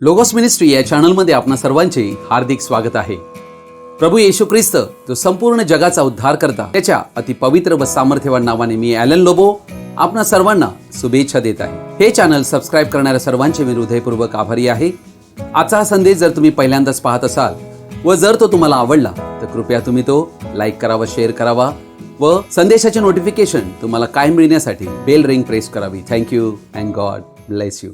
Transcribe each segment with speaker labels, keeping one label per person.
Speaker 1: Logos ministry या चॅनलमध्ये आपणा सर्वांचे हार्दिक स्वागत आहे. प्रभू येशू ख्रिस्त जो संपूर्ण जगाचा उद्धार करता त्याच्या अति पवित्र व सामर्थ्यवान नावाने मी ॲलन लोबो आपणा सर्वांना शुभेच्छा देत आहे. हे चॅनल सबस्क्राइब करणाऱ्या सर्वांचे मी हृदयपूर्वक आभारी आहे. आजचा संदेश जर तुम्ही पहिल्यांदाच पाहत असाल व जर तो तुम्हाला आवडला तर कृपया तुम्ही तो लाईक करावा, शेअर करावा व संदेशाचे नोटिफिकेशन तुम्हाला कायम मिळण्यासाठी बेल रिंग प्रेस करावी. Thank you and God bless you.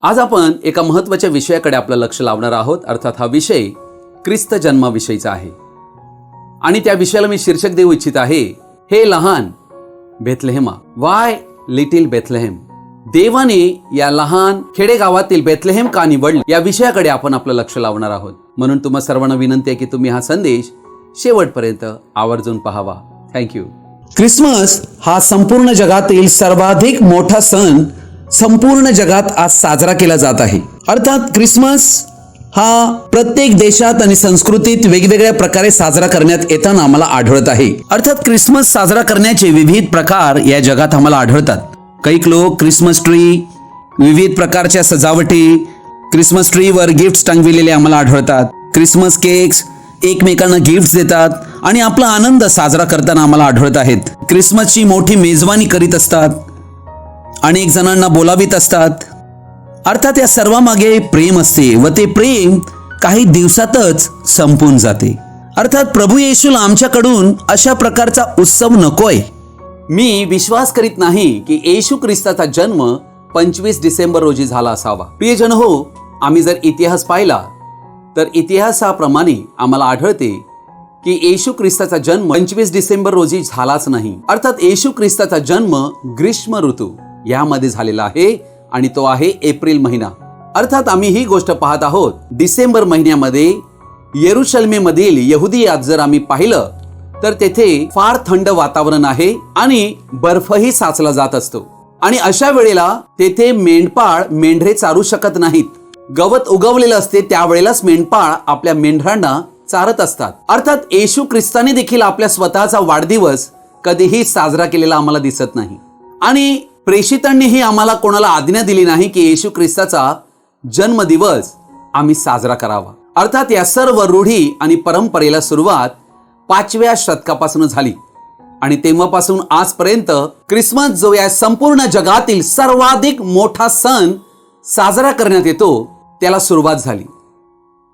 Speaker 1: आज आपण एका महत्त्वाच्या विषयाकडे आपलं लक्ष लावणार आहोत. अर्थात हा विषय ख्रिस्त जन्माविषयीचा आहे आणि त्या विषयाला मी शीर्षक देऊ इच्छित आहे, हे लहान बेथलेहेमा, वाय लिटिल बेथलेहेम. देवाने या लहान खेडेगावातील बेथलेहेम का निवडले या विषयाकडे आपण आपलं लक्ष लावणार आहोत. म्हणून तुम्हा सर्वांना विनंती आहे की तुम्ही हा संदेश शेवटपर्यंत आवर्जून पाहावा. थँक्यू. ख्रिसमस हा संपूर्ण जगातील सर्वाधिक मोठा सण संपूर्ण जगात आज साजरा केला जात आहे. अर्थात ख्रिसमस हा प्रत्येक देशात आणि संस्कृतीत वेगवेगळ्या प्रकारे साजरा करण्यात येताना आम्हाला आढळत आहे. अर्थात ख्रिसमस साजरा करण्याचे विविध प्रकार या जगात आम्हाला आढळतात. काही लोक ख्रिसमस ट्री, विविध प्रकारच्या सजावटी, ख्रिसमस ट्रीवर गिफ्ट्स टांगविलेले आम्हाला आढळतात. ख्रिसमस केक्स, एकमेकांना गिफ्ट्स देतात आणि आपला आनंद साजरा करताना आम्हाला आढळत आहेत. ख्रिसमसची मोठी मेजवानी करीत असतात, अनेक जणांना बोलावित असतात. अर्थात या सर्वामागे प्रेम असते व ते प्रेम काही दिवसातच संपून जाते. अर्थात प्रभू येशूला आमच्याकडून अशा प्रकारचा उत्सव नकोय. मी विश्वास करीत नाही की येशू ख्रिस्ताचा जन्म 25 डिसेंबर रोजी झाला असावा. प्रियजन हो, आम्ही जर इतिहास पाहिला तर इतिहासाप्रमाणे आम्हाला आढळते की येशू ख्रिस्ताचा जन्म 25 डिसेंबर रोजी झालाच नाही. अर्थात येशू ख्रिस्ताचा जन्म ग्रीष्म ऋतू यामध्ये झालेला आहे आणि तो आहे एप्रिल महिना. अर्थात आम्ही ही गोष्ट पाहत आहोत, डिसेंबर महिन्यामध्ये येरुशलेमेमधील यहुदियात जर आम्ही पाहिलं तर तेथे फार थंड वातावरण आहे आणि बर्फही साचला जात असतो आणि अशा वेळेला तेथे मेंढपाळ मेंढरे चारू शकत नाहीत. गवत उगवलेलं असते त्यावेळेलाच मेंढपाळ आपल्या मेंढरांना चारत असतात. अर्थात येशू ख्रिस्ताने देखील आपल्या स्वतःचा वाढदिवस कधीही साजरा केलेला आम्हाला दिसत नाही आणि प्रेषितांनीही आम्हाला कोणाला आज्ञा दिली नाही की येशू ख्रिस्ताचा जन्मदिवस आम्ही साजरा करावा. अर्थात या सर्व रूढी आणि परंपरेला सुरुवात 5व्या शतकापासून झाली आणि तेव्हापासून आजपर्यंत ख्रिसमस जो या संपूर्ण जगातील सर्वाधिक मोठा सण साजरा करण्यात येतो त्याला सुरुवात झाली.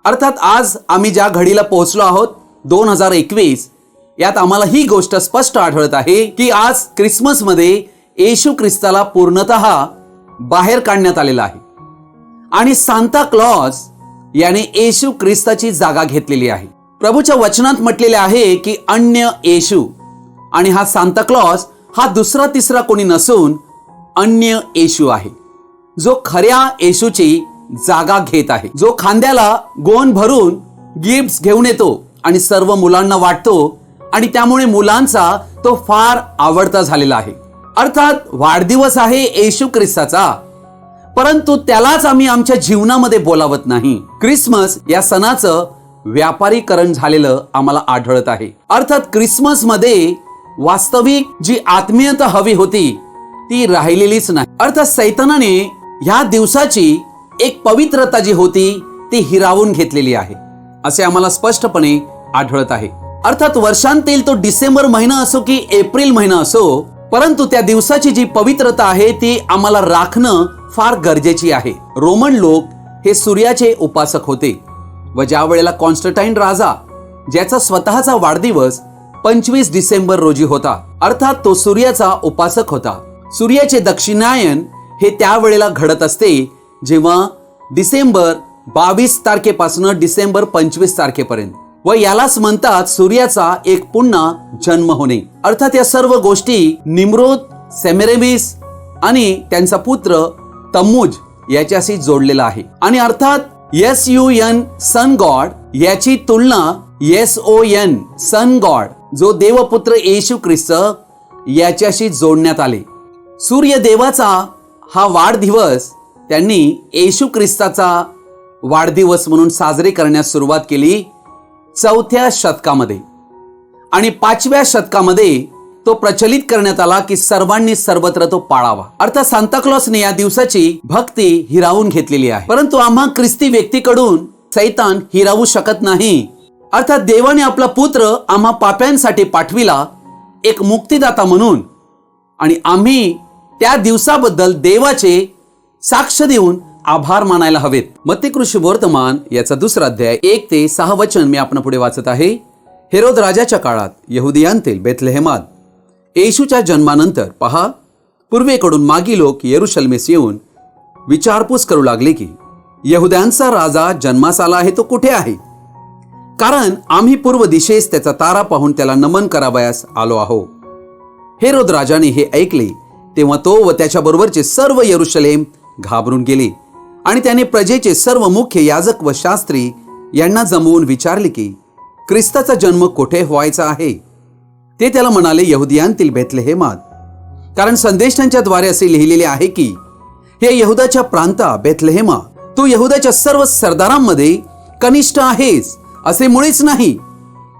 Speaker 1: अर्थात आज आम्ही ज्या घडीला पोहोचलो आहोत 2021, यात आम्हाला ही गोष्ट स्पष्ट आढळत आहे की आज ख्रिसमसमध्ये येशू ख्रिस्ताला पूर्णतः बाहेर काढण्यात आलेला आहे आणि सांता क्लॉज याने येशू ख्रिस्ताची जागा घेतलेली आहे. प्रभूच्या वचनात म्हटलेले आहे की अन्य येशू, आणि हा सांता क्लॉज हा दुसरा तिसरा कोणी नसून अन्य येशू आहे जो खऱ्या येशूची जागा घेत आहे, जो खांद्याला गोण भरून गिफ्ट्स घेऊन येतो आणि सर्व मुलांना वाटतो आणि त्यामुळे मुलांचा तो फार आवडता झालेला आहे. अर्थात वाढदिवस आहे येशू ख्रिस्ताचा, परंतु त्यालाच आम्ही आमच्या जीवनामध्ये बोलावत नाही. ख्रिसमस या सणाचं व्यापारीकरण झालेलं आम्हाला आढळत आहे. अर्थात ख्रिसमस मध्ये वास्तविक जी आत्मीयता हवी होती ती राहिलेलीच नाही. अर्थात सैतानाने ह्या दिवसाची एक पवित्रता जी होती ती हिरावून घेतलेली आहे असे आम्हाला स्पष्टपणे आढळत आहे. अर्थात वर्षांतील तो डिसेंबर महिना असो की एप्रिल महिना असो, परंतु त्या दिवसाची जी पवित्रता आहे ती आम्हाला राखणं फार गरजेची आहे. रोमन लोक हे सूर्याचे उपासक होते व ज्या वेळेला कॉन्स्टंटाईन राजा, ज्याचा स्वतःचा वाढदिवस 25 डिसेंबर रोजी होता, अर्थात तो सूर्याचा उपासक होता. सूर्याचे दक्षिणायन हे त्यावेळेला घडत असते जेव्हा डिसेंबर 22 तारखेपासून डिसेंबर 25 तारखेपर्यंत, व यालाच म्हणतात सूर्याचा एक पुन्हा जन्म होणे. अर्थात या सर्व गोष्टी निम्रोद, सेमेरेमिस आणि त्यांचा पुत्र तम्मूज याच्याशी जोडलेला आहे आणि अर्थात SUN सन गॉड याची तुलना SON सन गॉड जो देवपुत्र येशू ख्रिस्त याच्याशी जोडण्यात आले. सूर्य देवाचा हा वाढदिवस त्यांनी येशू ख्रिस्ताचा वाढदिवस म्हणून साजरे करण्यास सुरुवात केली 4थ्या शतकामध्ये आणि 5व्या शतकामध्ये तो प्रचलित करण्यात आला की सर्वांनी सर्वत्र तो पाळावा. अर्थात सांताक्लॉसने या दिवसाची भक्ती हिरावून घेतलेली आहे. परंतु आम्हा ख्रिस्ती व्यक्तीकडून सैतान हिरावू शकत नाही. अर्थात देवाने आपला पुत्र आम्हा पाप्यांसाठी पाठविला एक मुक्तिदाता म्हणून, आणि आम्ही त्या दिवसाबद्दल देवाचे साक्ष देऊन आभार मानायला हवेत. मत्ती वर्तमान याचा 2 अध्याय 1 ते 6 वचन मी आपण पुढे वाचत आहे. हेरोद राजाच्या काळात यहुदियांतील बेथलेहेमात येशूच्या जन्मानंतर पहा, पूर्वेकडून मागी लोक येरुशलेमेस येऊन विचारपूस करू लागले की यहुद्यांचा राजा जन्मास आला आहे तो कुठे आहे, कारण आम्ही पूर्व दिशेस त्याचा तारा पाहून त्याला नमन करावयास आलो आहो. हेरोद राजाने हे ऐकले तेव्हा तो व त्याच्याबरोबरचे सर्व यरुशलेम घाबरून गेले, आणि त्याने प्रजेचे सर्व मुख्य याजक व शास्त्री यांना जमवून विचारले की ख्रिस्ताचा जन्म कुठे व्हायचा आहे. ते त्याला म्हणाले, यहुदियांतील बेथलेहेमात, कारण संदेशांच्या द्वारे असे लिहिलेले आहे की हे यहुदाच्या प्रांता बेथलेहेमा, तू यहुदाच्या सर्व सरदारांमध्ये कनिष्ठ आहेस असे मुळीच नाही,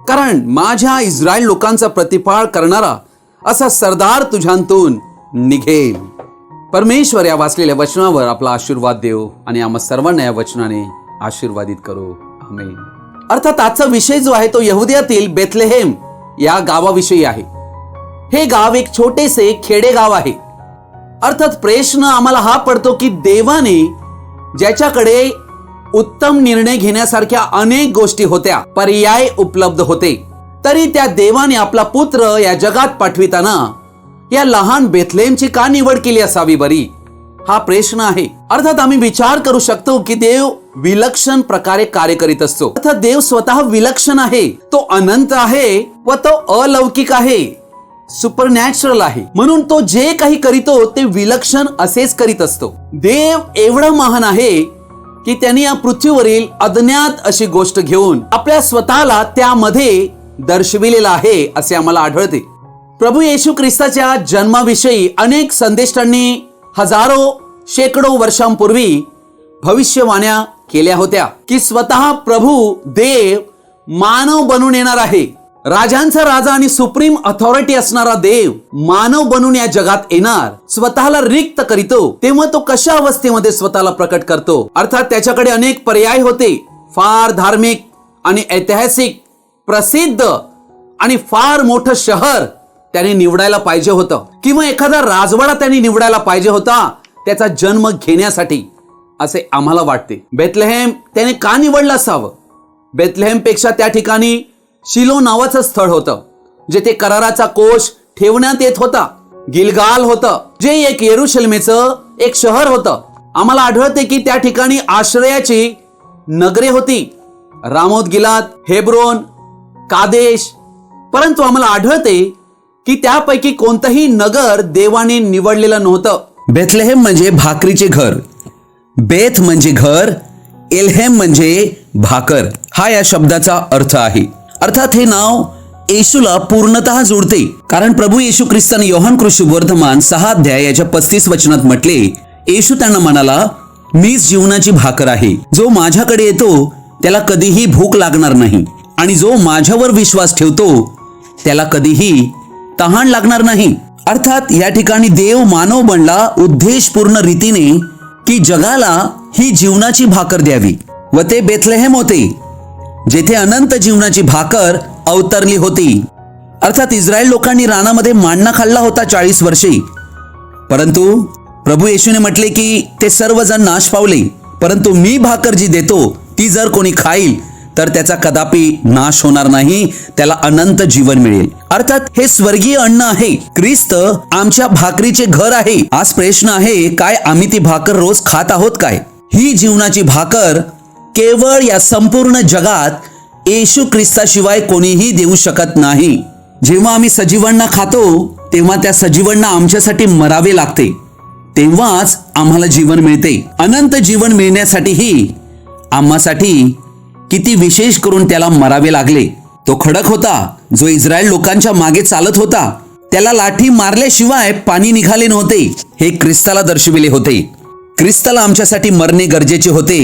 Speaker 1: कारण माझ्या इस्रायल लोकांचा प्रतिपाळ करणारा असा सरदार तुझ्यांतून निघेल. परमेश्वर या वाचलेल्या वचनावर आपला आशीर्वाद देव आणि आम्हा सर्वांना या वचनाने आशीर्वादित करो. आमेन. अर्थात आजचा विषय जो आहे तो यहुदियातील बेथलेहेम या गावाविषयी आहे. हे गाव एक छोटेसे खेडेगाव आहे. अर्थात प्रश्न आम्हाला हा पडतो की देवाने ज्याच्याकडे उत्तम निर्णय घेण्यासारख्या अनेक गोष्टी होत्या, पर्याय उपलब्ध होते, तरी त्या देवाने आपला पुत्र या जगात पाठविताना या लहान बेथलेहमची का निवड केली असावी बरी, हा प्रश्न आहे. अर्थात आम्ही विचार करू शकतो की देव विलक्षण प्रकारे कार्य करीत असतो. अर्थात देव स्वतः विलक्षण आहे, तो अनंत आहे व तो अलौकिक आहे, सुपरनॅचरल आहे. म्हणून तो जे काही करीतो ते विलक्षण असेच करीत असतो. देव एवढा महान आहे की त्यांनी या पृथ्वीवरील अज्ञात अशी गोष्ट घेऊन आपल्या स्वतःला त्यामध्ये दर्शविलेला आहे असे आम्हाला आढळते. प्रभू येशू ख्रिस्ताच्या जन्माविषयी अनेक संदेष्टांनी हजारो शेकडो वर्षांपूर्वी भविष्यवाण्या केल्या होत्या की स्वतः प्रभू देव मानव बनून येणार आहे. राजांचा राजा आणि सुप्रीम अथॉरिटी असणारा देव मानव बनून या जगात येणार, स्वतःला रिक्त करीतो. तेव्हा तो कशा अवस्थेमध्ये स्वतःला प्रकट करतो. अर्थात त्याच्याकडे अनेक पर्याय होते. फार धार्मिक आणि ऐतिहासिक प्रसिद्ध आणि फार मोठं शहर त्याने निवडायला पाहिजे होतं, किंवा एखादा राजवाडा त्यांनी निवडायला पाहिजे होता त्याचा जन्म घेण्यासाठी असे आम्हाला वाटते. बेथलेहेम त्याने का निवडलं असावं? बेथलेहेम पेक्षा त्या ठिकाणी शिलो नावाचं स्थळ होतं, जेथे कराराचा कोश ठेवण्यात येत होता. गिलगाल होतं, जे एक येरुशलेमेचं एक शहर होतं. आम्हाला आढळते की त्या ठिकाणी आश्रयाची नगरे होती, रामोत गिलाद, हेब्रोन, कादेश. परंतु आम्हाला आढळते की त्यापैकी कोणतंही नगर देवाने निवडलेलं नव्हतं. बेथलेहेम म्हणजे भाकरीचे घर, बेथ म्हणजे घर, एल्हेम म्हणजे भाकर, हा या शब्दाचा अर्थ आहे. अर्थात हे नाव येशूला पूर्णतः जोडते, कारण प्रभू येशू ख्रिस्ताने योहान वर्तमान 6 अध्याय याच्या 35 वचनात म्हटले, येशू त्यांना म्हणाला, मीच जीवनाची भाकर आहे, जो माझ्याकडे येतो त्याला कधीही भूक लागणार नाही, आणि जो माझ्यावर विश्वास ठेवतो त्याला कधीही तहान लागणार नाही. अर्थात या ठिकाणी देव मानव बनला उद्देशपूर्ण रीतीने की जगाला ही जीवनाची भाकर द्यावी, व ते बेथलेहेम होते जेथे अनंत जीवनाची भाकर अवतरली होती. अर्थात इस्रायल लोकांनी रानामध्ये मान्ना खाल्ला होता 40 वर्षे, परंतु प्रभू येशूने म्हटले की ते सर्वजण नाश पावले, परंतु मी भाकर जी देतो ती जर कोणी खाईल तर त्याचा कदापि नाश होणार नाही, त्याला अनंत जीवन मिळेल. अर्थात हे स्वर्गीय अन्न आहे. ख्रिस्त आमच्या भाकरीचे घर आहे. आज प्रश्न आहे, काय आम्ही ती भाकर रोज खात आहोत काय? ही जीवनाची भाकर केवळ या संपूर्ण जगात येशू ख्रिस्ताशिवाय कोणीही देऊ शकत नाही. जेव्हा आम्ही सजीवांना खातो तेव्हा त्या सजीवांना आमच्यासाठी मरावे लागते, तेव्हाच आम्हाला जीवन मिळते. अनंत जीवन मिळण्यासाठीही आम्हासाठी किती विशेष करून त्याला मरावे लागले. तो खडक होता जो इस्रायल लोकांच्या मागे चालत होता, त्याला लाठी मारल्याशिवाय पाणी निघाले नव्हते. हे ख्रिस्ताला दर्शविले होते. ख्रिस्ताला आमच्यासाठी मरणे गरजेचे होते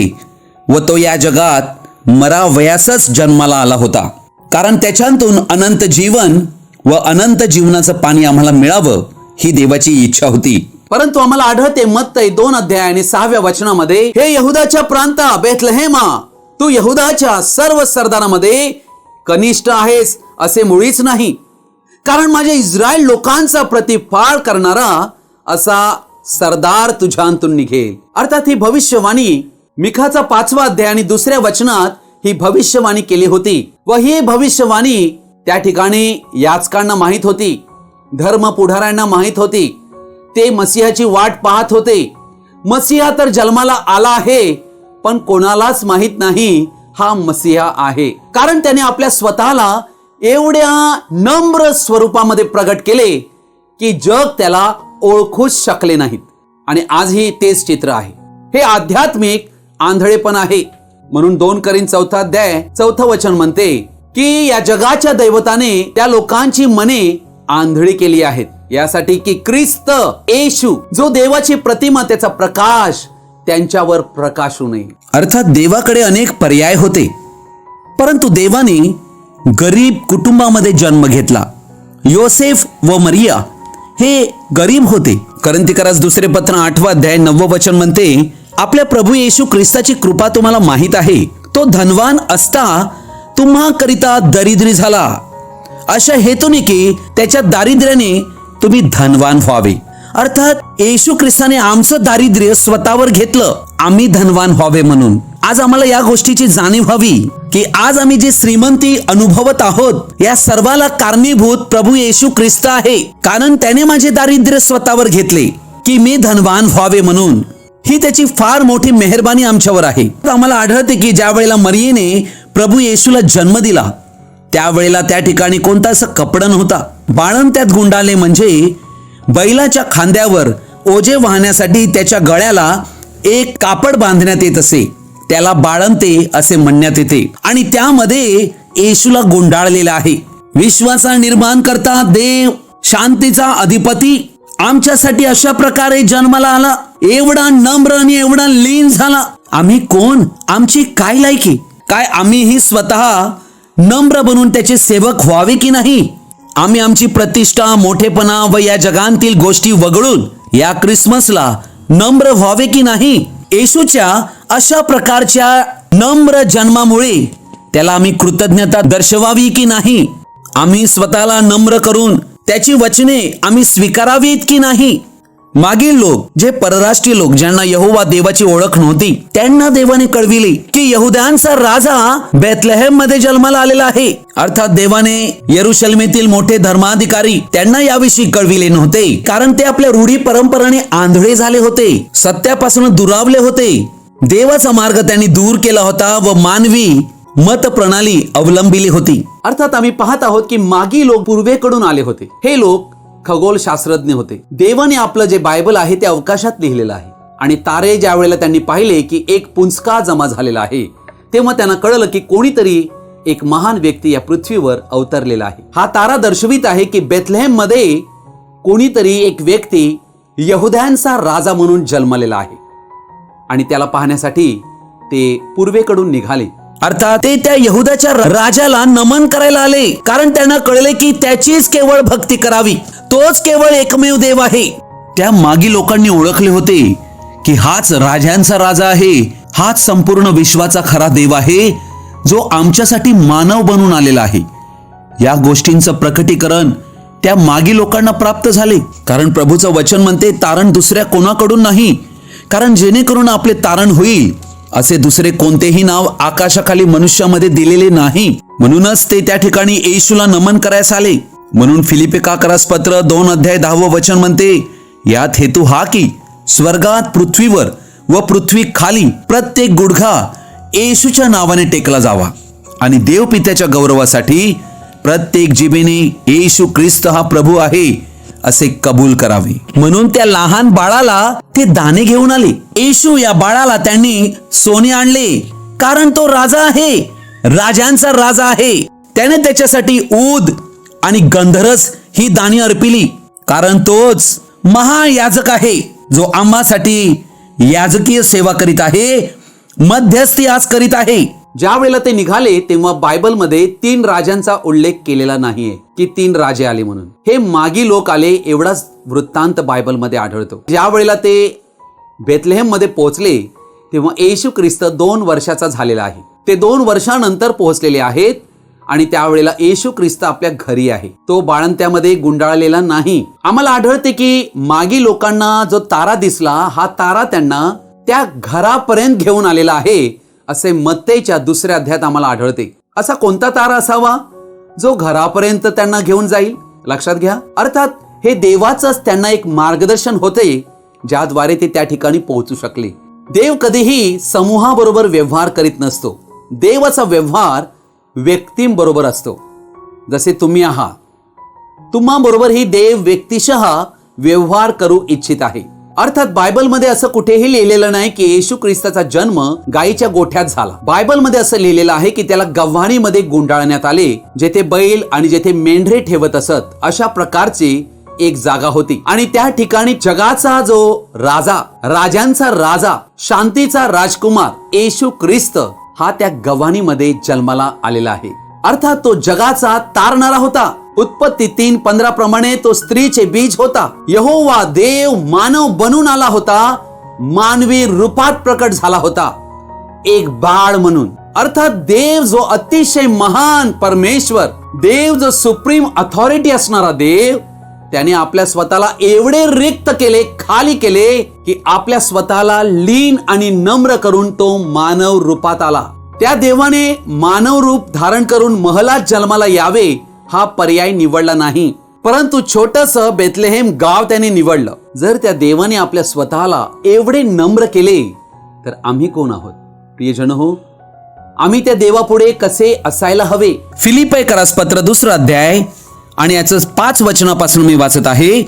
Speaker 1: व तो या जगात मरावयासच जन्माला आला होता, कारण त्याच्यातून अनंत जीवन व अनंत जीवनाचं पाणी आम्हाला मिळावं ही देवाची इच्छा होती. परंतु आम्हाला आढळते मत्तई 2 अध्याय आणि 6व्या वचनामध्ये, हे यहुदाच्या प्रांता बेथलेहेमा, तू यहुदाच्या सर्व सरदारामध्ये कनिष्ठ आहेस असे मुळीच नाही, कारण माझ्या इस्रायल लोकांचा प्रतिफाळ करणारा असा सरदार तुझ्यांतून निघेल. अर्थात ही भविष्यवाणी मिखाचा 5वा अध्याय आणि 2ऱ्या वचनात ही भविष्यवाणी केली होती व ही भविष्यवाणी त्या ठिकाणी याजकांना माहित होती, धर्म पुढाऱ्यांना माहित होती. ते मसीहाची वाट पाहत होते. मसीहा तर जन्माला आला आहे, पण कोणालाच माहित नाही हा मसीहा आहे, कारण त्याने आपल्या स्वतःला एवढ्या नम्र स्वरूपामध्ये प्रगट केले की जग त्याला ओळखूच शकले नाहीत. आणि आजही तेच चित्र आहे. हे आध्यात्मिक आंधळेपण आहे. म्हणून 2 करीन 4 अध्याय 4 वचन म्हणते की या जगाच्या दैवताने त्या लोकांची मने आंधळी केली आहेत, यासाठी की ख्रिस्त येशू जो देवाची प्रतिमा त्याचा प्रकाश त्यांच्यावर प्रकाशू नये. अर्थात देवाकडे अनेक पर्याय होते, परंतु देवाने गरीब कुटुंबामध्ये जन्म घेतला. योसेफ व मरिया हे गरीब होते. करंथीकरास 2 पत्र 8 अध्याय 9 वचन म्हणते, आपल्या प्रभू येशू ख्रिस्ताची कृपा तुम्हाला माहित आहे, तो धनवान असता तुम्हाकरिता दरिद्री झाला, अशा हेतूने की त्याच्या दारिद्र्याने तुम्ही धनवान व्हावे. अर्थात येशू ख्रिस्ताने आमचं दारिद्र्य स्वतःवर घेतलं, आम्ही धनवान व्हावे म्हणून. आज आम्हाला या गोष्टीची जाणीव व्हावी की आज आम्ही जे श्रीमंती अनुभवत आहोत या सर्वाला कारणीभूत प्रभू येशू ख्रिस्त आहे, कारण त्याने माझे दारिद्र्य स्वतःवर घेतले की मी धनवान व्हावे म्हणून. ही त्याची फार मोठी मेहरबानी आमच्यावर आहे. आम्हाला आढळते की ज्या वेळेला मरियेने प्रभू येशूला जन्म दिला त्यावेळेला त्या ठिकाणी कोणता असं कपडा नव्हता. बाळण त्यात गुंडाळले म्हणजे बैलाच्या खांद्यावर ओझे वाहण्यासाठी त्याच्या गळ्याला एक कापड बांधण्यात येत असे, त्याला बाळंते असे म्हणण्यात येते. आणि त्यामध्ये येशूला गुंडाळलेला आहे. विश्वाचा निर्माण करता देव, शांतीचा अधिपती आमच्यासाठी अशा प्रकारे जन्माला आला, एवढा नम्र आणि एवढा लीन झाला. आम्ही कोण, आमची काय लायकी, काय आम्हीही स्वतः नम्र बनून त्याचे सेवक व्हावे की नाही? आम्ही आमची प्रतिष्ठा, मोठेपणा व या जगांतील गोष्टी वगळून या ख्रिसमसला नम्र व्हावे की नाही? येशूच्या अशा प्रकारच्या नम्र जन्मामुळे त्याला आम्ही कृतज्ञता दर्शवावी की नाही? आम्ही स्वतःला नम्र करून त्याची वचने आम्ही स्वीकारावीत की नाही? मागील लोक, जे परराष्ट्रीय लोक ज्यांना यहोवा देवाची ओळख नव्हती, त्यांना देवाने कळविले की यहुद्यांचा राजा बेथलेहेम मध्ये जन्माला आलेला आहे. अर्थात देवाने यरुशलेमेतील मोठे धर्माधिकारी त्यांना याविषयी कळविले नव्हते, कारण ते आपल्या रूढी परंपराने आंधळे झाले होते, सत्यापासून दुरावले होते. देवाचा मार्ग त्यांनी दूर केला होता व मानवी मत प्रणाली अवलंबिली होती. अर्थात आम्ही पाहत आहोत की मागी लोक पूर्वेकडून आले होते. हे लोक खगोलशास्त्रज्ञ होते. देवाने आपलं जे बायबल आहे ते अवकाशात लिहिलेलं आहे. आणि तारे ज्या वेळेला त्यांनी पाहिले की एक पुंजका जमा झालेला आहे, तेव्हा त्यांना कळलं की कोणीतरी एक महान व्यक्ती या पृथ्वीवर अवतरलेला आहे. हा तारा दर्शवित आहे की बेथलेहेम मध्ये कोणीतरी एक व्यक्ती यहुद्यांचा राजा म्हणून जन्मलेला आहे आणि त्याला पाहण्यासाठी ते पूर्वेकडून निघाले. अर्थात ते त्या यहुदाच्या राजाला नमन करायला आले, कारण त्यांना कळले की त्याचीच केवळ भक्ती करावी, तोच केवळ एकमेव देव आहे. त्या मागी लोकांनी ओळखले होते की हाच राजांचा राजा आहे, हाच संपूर्ण विश्वाचा खरा देव आहे, जो आमच्यासाठी मानव बनून आलेला आहे. या गोष्टींचं प्रकटीकरण त्या मागी लोकांना प्राप्त झाले, कारण प्रभूचं वचन म्हणते, तारण दुसऱ्या कोणाकडून नाही, कारण जेणेकरून आपले तारण होईल असे दुसरे कोणतेही नाव आकाशाखाली मनुष्यामध्ये दिलेले नाही. म्हणूनच ते त्या ठिकाणी येशूला नमन करायला आले. म्हणून फिलिपिकाकरास पत्र 2 अध्याय 10 वचन म्हणते, यात हेतू हा की स्वर्गात, पृथ्वीवर व पृथ्वी खाली प्रत्येक गुडघा येशूच्या नावाने टेकला जावा आणि देव पित्याच्या गौरवासाठी प्रत्येक जिभेने येशू ख्रिस्त हा प्रभू आहे असे कबूल करावे. म्हणून त्या लहान बाळाला ते दाणे घेऊन आले. येशू या बाळाला त्यांनी सोने आणले, कारण तो राजा आहे, राजांचा राजा आहे. त्याने त्याच्यासाठी ऊद आणि गंधरस ही दाणे अर्पिली, कारण तोच महायाजक आहे जो आम्हासाठी याजकीय सेवा करीत आहे
Speaker 2: मध्यस्थी आज करीत आहे.
Speaker 1: ज्या वेळेला ते निघाले तेव्हा बायबलमध्ये 3 राजांचा उल्लेख केलेला नाहीये की 3 राजे आले म्हणून. हे मागी लोक आले एवढाच वृत्तांत बायबलमध्ये आढळतो. ज्या वेळेला ते बेथलेहेम मध्ये पोहोचले तेव्हा येशू ख्रिस्त 2 वर्षाचा झालेला आहे. ते 2 वर्षानंतर पोहोचलेले आहेत आणि त्यावेळेला येशू ख्रिस्त आपल्या घरी आहे. तो बाळंत्यामध्ये गुंडाळलेला नाही. आम्हाला आढळते की मागी लोकांना जो तारा दिसला हा तारा त्यांना त्या घरापर्यंत घेऊन आलेला आहे असे मत्तेच्या 2ऱ्या अध्यायात आम्हाला आढळते. असा कोणता तारा असावा जो घरापर्यंत त्यांना घेऊन जाईल? लक्षात घ्या, अर्थात हे देवाचंच त्यांना एक मार्गदर्शन होते ज्याद्वारे ते त्या ठिकाणी पोहोचू शकले. देव कधीही समूहाबरोबर व्यवहार करीत नसतो. देवाचा व्यवहार व्यक्तींबरोबर असतो. जसे तुम्ही आहात, तुम्हाबरोबर ही देव व्यक्तिशः व्यवहार करू इच्छित आहे. अर्थात बायबलमध्ये असं कुठेही लिहिलेलं नाही की येशू ख्रिस्ताचा जन्म गायीच्या गोठ्यात झाला. बायबलमध्ये असं लिहिलेलं आहे की त्याला गव्हाणीमध्ये गुंडाळण्यात आले, जेथे बैल आणि जेथे मेंढरे ठेवत असत अशा प्रकारची एक जागा होती. आणि त्या ठिकाणी जगाचा जो राजा, राजांचा राजा, शांतीचा राजकुमार येशू ख्रिस्त हा त्या गव्हाणीमध्ये जन्माला आलेला आहे. अर्थात तो जगाचा तारणारा होता. उत्पत्ती 3:15 प्रमाणे तो स्त्रीचे बीज होता. यहोवा देव मानव बनून आला होता, मानवी रूपात प्रकट झाला होता एक बाळ म्हणून. अर्थात देव जो अतिशय महान परमेश्वर, देव जो सुप्रीम अथॉरिटी असणारा देव, त्याने आपल्या स्वतःला एवढे रिक्त केले, खाली केले की आपल्या स्वतःला लीन आणि नम्र करून तो मानव रूपात आला. त्या देवाने मानव रूप धारण करून महलात जन्माला यावे हा पर्याय निवडला नाही, परंतु छोटस बेथलेहेम गाव त्याने निवडलं. जर त्या देवाने आपल्या स्वतःला एवढे नम्र केले तर आम्ही कोण आहोत? प्रियजन हो, आम्ही त्या देवापुढे कसे असायला हवे?
Speaker 2: फिलिप्पीकरास पत्र 2रा अध्याय आणि याचं 5 वचनापासून मी वाचत आहे.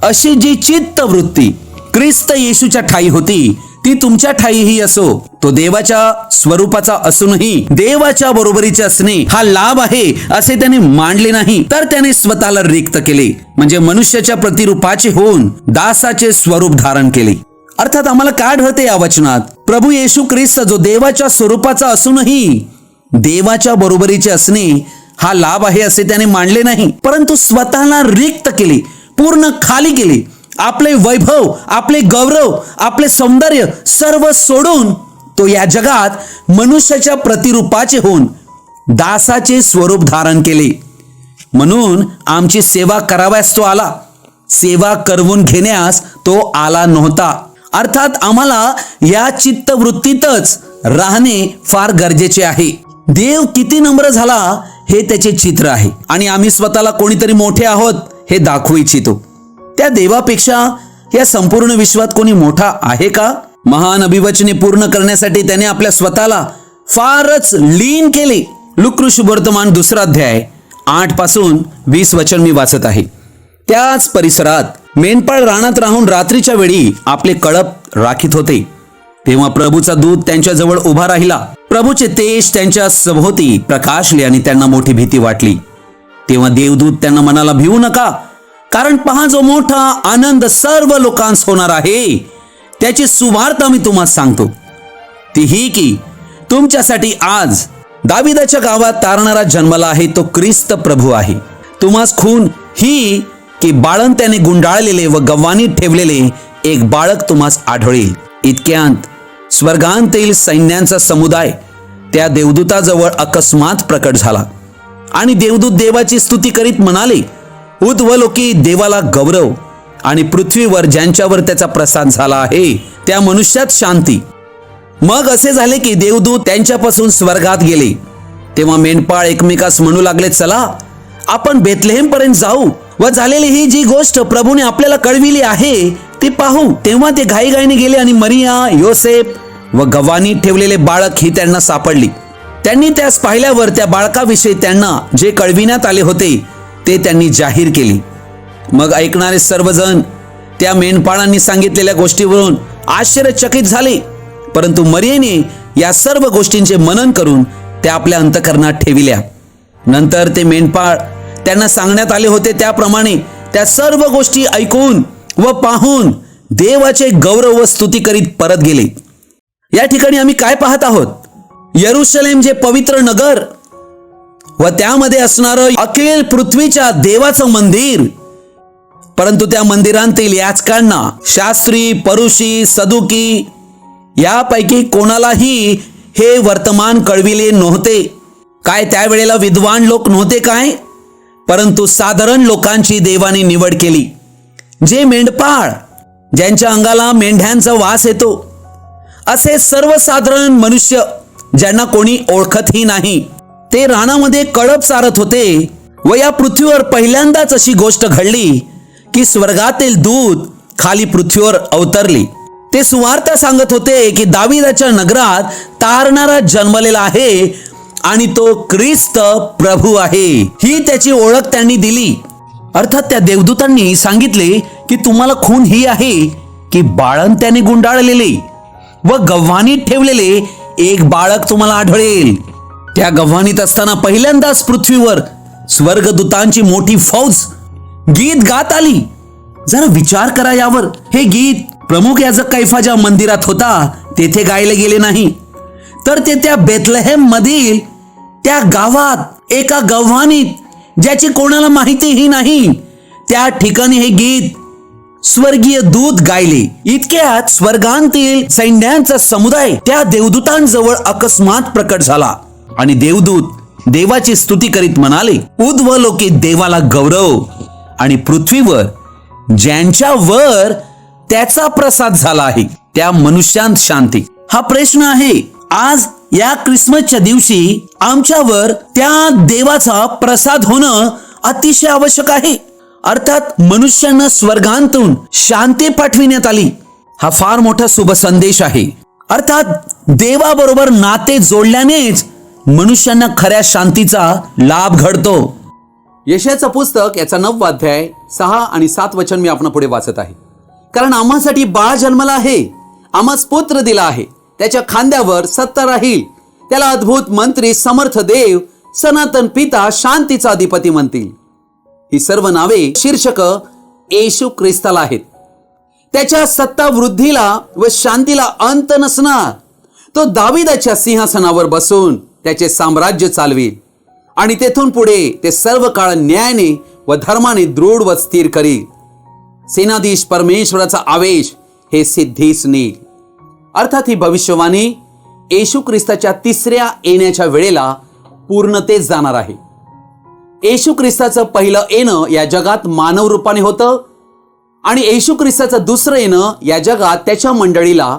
Speaker 2: अशी जी चित्तवृत्ती ख्रिस्त येशूच्या ठाई होती ती तुमच्या ठाईही असो. तो देवाच्या स्वरूपाचा असूनही देवाच्या बरोबरीचे असणे हा लाभ आहे असे त्याने मानले नाही, तर त्याने स्वतःला रिक्त केले, म्हणजे मनुष्याच्या प्रतिरूपाचे होऊन दासाचे स्वरूप धारण केले. अर्थात आम्हाला काय आढळते या वचनात? प्रभू येशू ख्रिस्त जो देवाच्या स्वरूपाचा असूनही देवाच्या बरोबरीचे असणे हा लाभ आहे असे त्याने मानले नाही, परंतु स्वतःला रिक्त केले, पूर्ण खाली केले. आपले वैभव, आपले गौरव, आपले सौंदर्य सर्व सोडून तो या जगात मनुष्याच्या प्रतिरूपाचे होऊन दासाचे स्वरूप धारण केले. म्हणून आमची सेवा कराव्यास तो आला, सेवा करवून घेण्यास तो आला नव्हता. अर्थात आम्हाला या चित्तवृत्तीतच राहणे फार गरजेचे आहे. देव किती नम्र झाला हे त्याचे चित्र आहे आणि आम्ही स्वतःला कोणीतरी मोठे आहोत हे दाखवू इच्छितो. त्या देवापेक्षा या संपूर्ण विश्वात कोणी मोठा आहे का? महान अभिवचने पूर्ण करण्यासाठी त्याने आपल्या स्वतःला फारच लीन केले. लुक वर्तमान 2रा अध्याय 8 पासून 20 वचन मी वाचत आहे. त्याच परिसरात मेंढपाळ रानात राहून रात्रीच्या वेळी आपले कळप राखीत होते. तेव्हा प्रभूचा दूत त्यांच्या जवळ उभा राहिला. प्रभूचे तेज त्यांच्या सभोवती प्रकाशले आणि त्यांना मोठी भीती वाटली. तेव्हा देवदूत त्यांना म्हणाला, भिवू नका, कारण पहा जो मोठा आनंद सर्व लोकांस होणार आहे त्याची सुवार्ता मी तुम्हाला सांगतो. ती ही की तुमच्यासाठी आज दाविदाच्या गावात तारणारा जन्माला आहे, तो ख्रिस्त प्रभू आहे. तुम्हास खून ही की बाळंत्याने गुंडाळलेले व गव्हाणीत ठेवलेले एक बाळक तुम्हास आढळेल. इतक्यांत स्वर्गांतील सैन्यांचा समुदाय त्या देवदूताजवळ अकस्मात प्रकट झाला आणि देवदूत देवाची स्तुती करीत म्हणाले, उर्ध्वलोकी देवाला गौरव आणि पृथ्वीवर ज्यांच्यावर त्याचा प्रसाद झाला आहे त्या मनुष्यात शांती. मग असे झाले की देवदूत त्यांच्यापासून स्वर्गात गेले. तेव्हा मेंढपाळ एकमेकास म्हणू लागले, चला आपण बेथलेहेम पर्यंत जाऊ व झालेली ही जी गोष्ट प्रभूने आपल्याला कळविली आहे ती पाहू. तेव्हा ते घाईघाईने गेले आणि मरिया, योसेफ व गव्हाणीत ठेवलेले बाळक ही त्यांना सापडली. त्यांनी त्यास पाहिल्यावर त्या बाळकाविषयी त्यांना जे कळविण्यात आले होते ते त्यांनी जाहीर केले. मग ऐकणारे सर्वजण त्या मेंढपाळांनी सांगितलेल्या गोष्टीवरून आश्चर्यचकित झाले, परंतु मरियेने या सर्व गोष्टींचे मनन करून त्या आपल्या अंतःकरणात ठेविल्या. नंतर ते मेंढपाळ त्यांना सांगण्यात आले होते त्याप्रमाणे त्या सर्व गोष्टी ऐकून व पाहून देवाचे गौरव व स्तुती करीत परत गेले. या ठिकाणी आम्ही काय पाहत आहोत? यरुशलेम जे पवित्र नगर व त्यामध्ये असणारं अखिल पृथ्वीच्या देवाचं मंदिर, परंतु त्या मंदिरांतील याचकांना, शास्त्री, परुषी, सदुकी यापैकी कोणालाही हे वर्तमान कळविले नव्हते. काय त्यावेळेला विद्वान लोक नव्हते काय? परंतु साधारण लोकांची देवाने निवड केली, जे मेंढपाळ, ज्यांच्या अंगाला मेंढ्यांचा वास येतो, असे सर्वसाधारण मनुष्य ज्यांना कोणी ओळखतही नाही. ते रानामध्ये कळप चारत होते व या पृथ्वीवर पहिल्यांदाच अशी गोष्ट घडली की स्वर्गातील दूत खाली पृथ्वीवर अवतरली. ते सुवार्ता सांगत होते की दाविदाच्या नगरात तारणारा जन्मलेला आहे आणि तो ख्रिस्त प्रभू आहे. ही त्याची ओळख त्यांनी दिली. अर्थात त्या देवदूतांनी सांगितले की तुम्हाला खून ही आहे की बाळंत्याने गुंडाळलेले व गव्हाणीत ठेवलेले एक बाळक तुम्हाला आढळेल. त्या गव्हाणीत असताना पहिल्यांदाच पृथ्वीवर स्वर्गदूतांची मोठी फौज गीत गात आली. जरा विचार करा यावर. हे गीत प्रमुख याजक कैफा ज्या मंदिरात होता तेथे गायले गेले नाही, तर ते त्या बेथलेहेम मधील त्या गावात एका गव्हाणीत ज्याची कोणाला माहितीही नाही त्या ठिकाणी हे गीत स्वर्गीय दूत गायले. इतक्यात स्वर्गांतील सैन्यांचा समुदाय त्या देवदूतांजवळ अकस्मात प्रकट झाला आणि देवदूत देवाची स्तुती करीत म्हणाले, उर्ध्वलोकी देवाला गौरव आणि पृथ्वीवर ज्यांच्यावर त्याचा प्रसाद झाला आहे त्या मनुष्यांत शांती. हा प्रश्न आहे. आज या ख्रिसमसच्या दिवशी आमच्यावर त्या देवाचा प्रसाद होणं अतिशय आवश्यक आहे. अर्थात मनुष्यांना स्वर्गांतून शांती पाठविण्यात आली. हा फार मोठा शुभ संदेश आहे. अर्थात देवाबरोबर नाते जोडल्यानेच मनुष्यांना खऱ्या शांतीचा लाभ घडतो.
Speaker 1: यशाचं पुस्तक याचा 9वा अध्याय 6 आणि 7 वचन मी आपण पुढे वाचत आहे. कारण आम्हासाठी बाळ जन्मला आहे, आम्हास पुत्र दिला आहे, त्याच्या खांद्यावर सत्ता राहील. त्याला अद्भुत मंत्री, समर्थ देव, सनातन पिता, शांतीचा अधिपती म्हणतील. ही सर्व नावे शीर्षक येशू ख्रिस्ताला आहेत. त्याच्या सत्ता वृद्धीला व शांतीला अंत नसणार. तो दाविदाच्या सिंहासनावर बसून त्याचे साम्राज्य चालवेल आणि तेथून पुढे ते सर्व काळ न्यायाने व धर्माने दृढ व स्थिर करील. सेनाधीश परमेश्वराचा आवेश हे सिद्धीस नेईल. अर्थात ही भविष्यवाणी येशू ख्रिस्ताच्या तिसऱ्या येण्याच्या वेळेला पूर्णतेस जाणार आहे. येशू ख्रिस्ताचं पहिलं येणं या जगात मानव रूपाने होतं आणि येशू ख्रिस्ताचं दुसरं येणं या जगात त्याच्या मंडळीला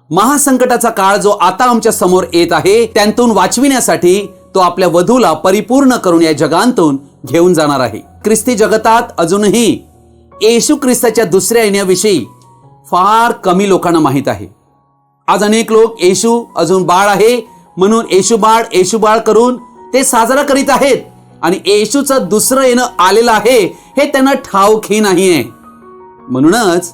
Speaker 1: महासंकटाचा काळ जो आता आमच्या समोर येत आहे त्यांतून वाचविण्यासाठी तो आपल्या वधूला परिपूर्ण करून या जगांतून घेऊन जाणार आहे. ख्रिस्ती जगतात अजूनही येशू ख्रिस्ताच्या दुसऱ्या येण्याविषयी फार कमी लोकांना माहीत आहे. आज अनेक लोक येशू अजून बाळ आहे म्हणून येशू बाळ करून ते साजरा करीत आहेत आणि येशूचं दुसरं येणं आलेलं आहे हे त्यांना ठाऊकही नाहीये. म्हणूनच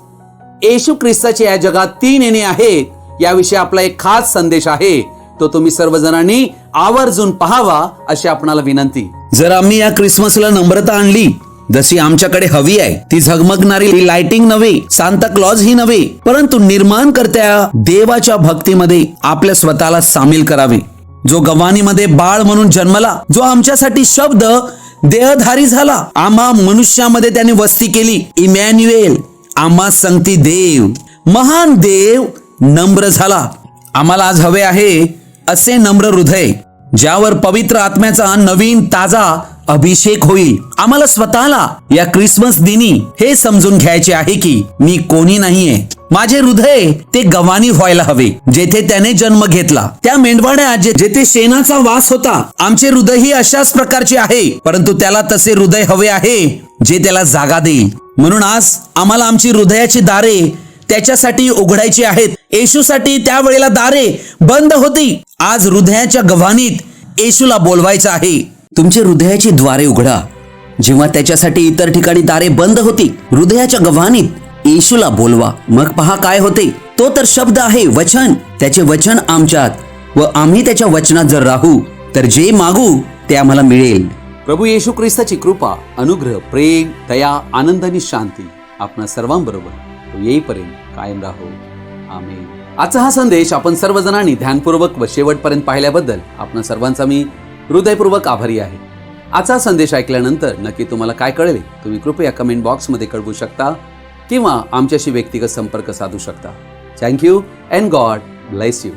Speaker 1: येशू ख्रिस्ताचे या जगात 3 येणे आहेत याविषयी आपला एक खास संदेश आहे. तो तुम्ही सर्वजणांनी आवर्जून पाहावा अशी आपणाला विनंती.
Speaker 2: जर आम्ही या ख्रिसमसला नम्रता आणली जशी आमच्याकडे हवी आहे, ती झगमगणारी लाइटिंग नव्हे, सांता क्लॉज ही नव्हे, परंतु निर्माणकर्त्या देवाच्या भक्तीमध्ये आपल्या स्वतःला सामील करावे. जो गव्हाणीमध्ये बाळ म्हणून जन्मला, जो आमच्यासाठी शब्द देहधारी झाला, आम्हा मनुष्यामध्ये त्याने वस्ती केली. इमॅन्युएल, आम्हा संगती देव, महान देव नम्र झाला. आम्हाला आज हवे आहे असे नम्र हृदय ज्यावर पवित्र आत्म्याचा नवीन ताजा अभिषेक होईल. आम्हाला स्वतःला या ख्रिसमस दिनी हे समजून घ्यायचे आहे की मी कोणी नाहीये. माझे हृदय ते गव्हाणी व्हायला हवे जेथे त्याने जन्म घेतला, त्या मेंढवाड्यात जेथे शेणाचा वास होता. आमचे हृदय ही अशाच प्रकारचे आहे, परंतु त्याला तसे हृदय हवे आहे जे त्याला जागा देईल. म्हणून आज आम्हाला आमची हृदयाची दारे त्याच्यासाठी उघडायची आहेत. येशूसाठी त्यावेळेला दारे बंद होती. आज हृदयाच्या गव्हाणीत येशूला बोलवायचं आहे. तुमची हृदयाची द्वारे उघडा. जेव्हा त्याच्यासाठी इतर ठिकाणी दारे बंद होती, हृदयाच्या गव्हाणीत येशूला बोलवा. मग पहा काय होते. तो तर शब्द आहे, वचन. त्याचे वचन आमच्यात व आम्ही त्याच्या वचनात जर राहू तर जे मागू ते आम्हाला मिळेल.
Speaker 1: प्रभू येशू ख्रिस्ताची कृपा, अनुग्रह, प्रेम, दया, आनंद आणि शांती आपणा सर्वांबरोबर येईपर्यंत कायम राहो. आमेन. आजचा हा संदेश आपण सर्वजणांनी ध्यानपूर्वक व शेवटपर्यंत पाहिल्याबद्दल आपण सर्वांचा मी हृदयपूर्वक आभारी आहे. आजचा संदेश ऐकल्यानंतर नक्की तुम्हाला काय कळले तुम्ही कृपया कमेंट बॉक्समध्ये कळवू शकता किंवा आमच्याशी व्यक्तिगत संपर्क साधू शकता. Thank you and God bless you.